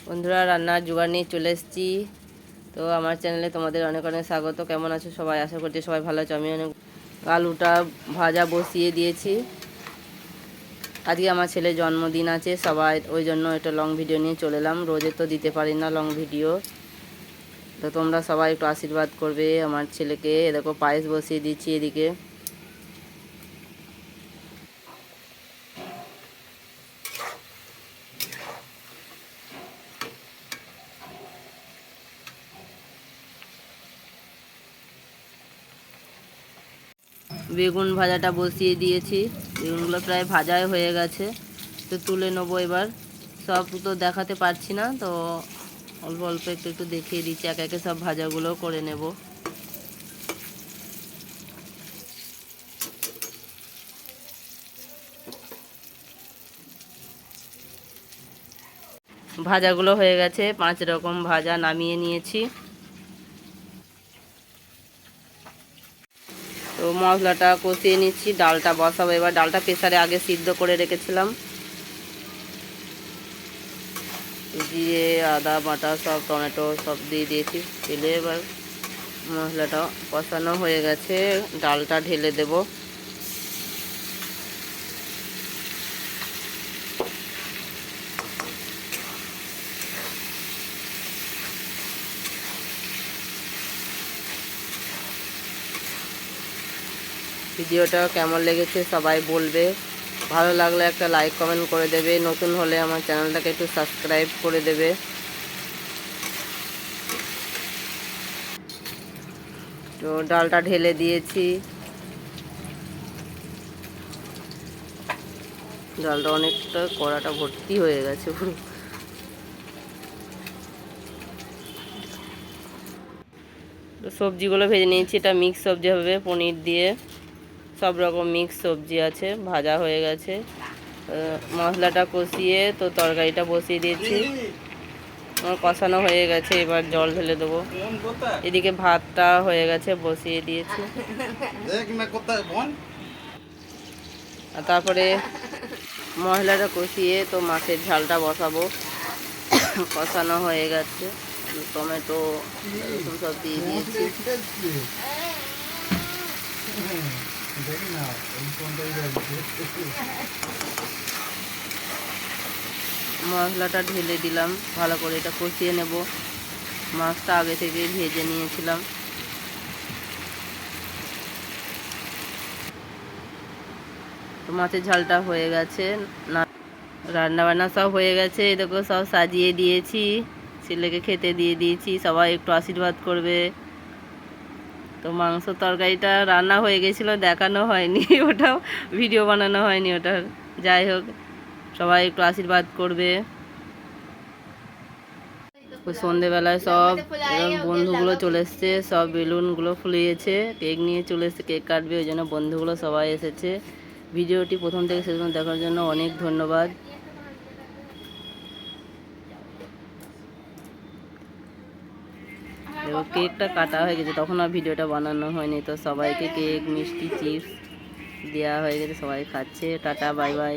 বন্ধুরা, রান্নার জোগাড় নিয়ে চলে এসেছি। তো আমার চ্যানেলে তোমাদের অনেক অনেক স্বাগত। কেমন আছো সবাই? আশা করছি সবাই ভালো আছো। আমি অনেক আলুটা ভাজা বসিয়ে দিয়েছি। আজকে আমার ছেলের জন্মদিন আছে, সবাই ওই জন্য একটা লং ভিডিও নিয়ে চলে এলাম। রোজে তো দিতে পারি না লং ভিডিও, তো তোমরা সবাই একটু আশীর্বাদ করবে আমার ছেলেকে। দেখো পায়েস বসিয়ে দিচ্ছি এদিকে। বেগুন ভাজাটা বসিয়ে দিয়েছি। বেগুনগুলো প্রায় ভাজাই হয়ে গেছে, তো তুলে নেবো এবার। সব তো দেখাতে পারছি না, তো অল্প অল্প একটু একটু দেখিয়ে দিচ্ছি। একে একে সব ভাজাগুলো করে নেব। ভাজাগুলো হয়ে গেছে, 5 রকম ভাজা নামিয়ে নিয়েছি। তো মশলাটা কষিয়ে নিচ্ছি, ডালটা বসাবো এবার। ডালটা প্রেসারে আগে সিদ্ধ করে রেখেছিলাম। জিরে, আদা বাটা, সব টমেটো সব দিয়ে দিয়েছি তেলে। এবার মশলাটা কষানো হয়ে গেছে, ডালটা ঢেলে দেব। ভিডিওটা কেমন লেগেছে সবাই বলবে। ভালো লাগলে একটা লাইক কমেন্ট করে দেবে। নতুন হলে আমার চ্যানেলটাকে একটু সাবস্ক্রাইব করে দেবে। তো ডালটা ঢেলে দিয়েছি। ডালটা অনেকটা, কড়াটা ভর্তি হয়ে গেছে পুরো। তো সবজিগুলো ভেজে নিয়েছি। এটা মিক্স সবজি হবে, পনির দিয়ে সব রকম মিক্স সবজি আছে। ভাজা হয়ে গেছে, মশলাটা কষিয়ে তো তরকারিটা বসিয়ে দিয়েছি। কষানো হয়ে গেছে, এবার জল ঢেলে দেবো। এদিকে ভাতটা হয়ে গেছে, বসিয়ে দিয়েছি। আর তারপরে মশলাটা কষিয়ে তো মাছের ঝালটা বসাবো। কষানো হয়ে গেছে, টমেটো রসুন সব দিয়ে দিয়েছি। মশলাটা ঢেলে দিলাম, ভালো করে এটা কষিয়ে নেব। মাছটা আগে থেকে ভেজে নিয়েছিলাম। তো মাছের ঝালটা হয়ে গেছে, রান্না বান্না সব হয়ে গেছে। দেখো সব সাজিয়ে দিয়েছি, ছেলেকে খেতে দিয়ে দিয়েছি। সবাই একটু আশীর্বাদ করবে। তো মাংস তরকারিটা রান্না হয়ে গেছিলো, দেখানো হয়নি ওটাও, ভিডিও বানানো হয়নি ওটার। যাই হোক, সবাই একটু আশীর্বাদ করবে। সন্ধেবেলায় সব বন্ধুগুলো চলে এসছে, সব বেলুনগুলো ফুলিয়েছে, কেক নিয়ে চলে এসছে, কেক কাটবে, ওই জন্য বন্ধুগুলো সবাই এসেছে। ভিডিওটি প্রথম থেকে শেষ পর্যন্ত দেখার জন্য অনেক ধন্যবাদ। কেকটা কাটা হয়ে গেছে, তখন আর ভিডিওটা বানানো হয়নি। তো সবাইকে কেক, মিষ্টি, চিপস দেওয়া হয়ে গেছে, সবাই খাচ্ছে। Tata, bye bye.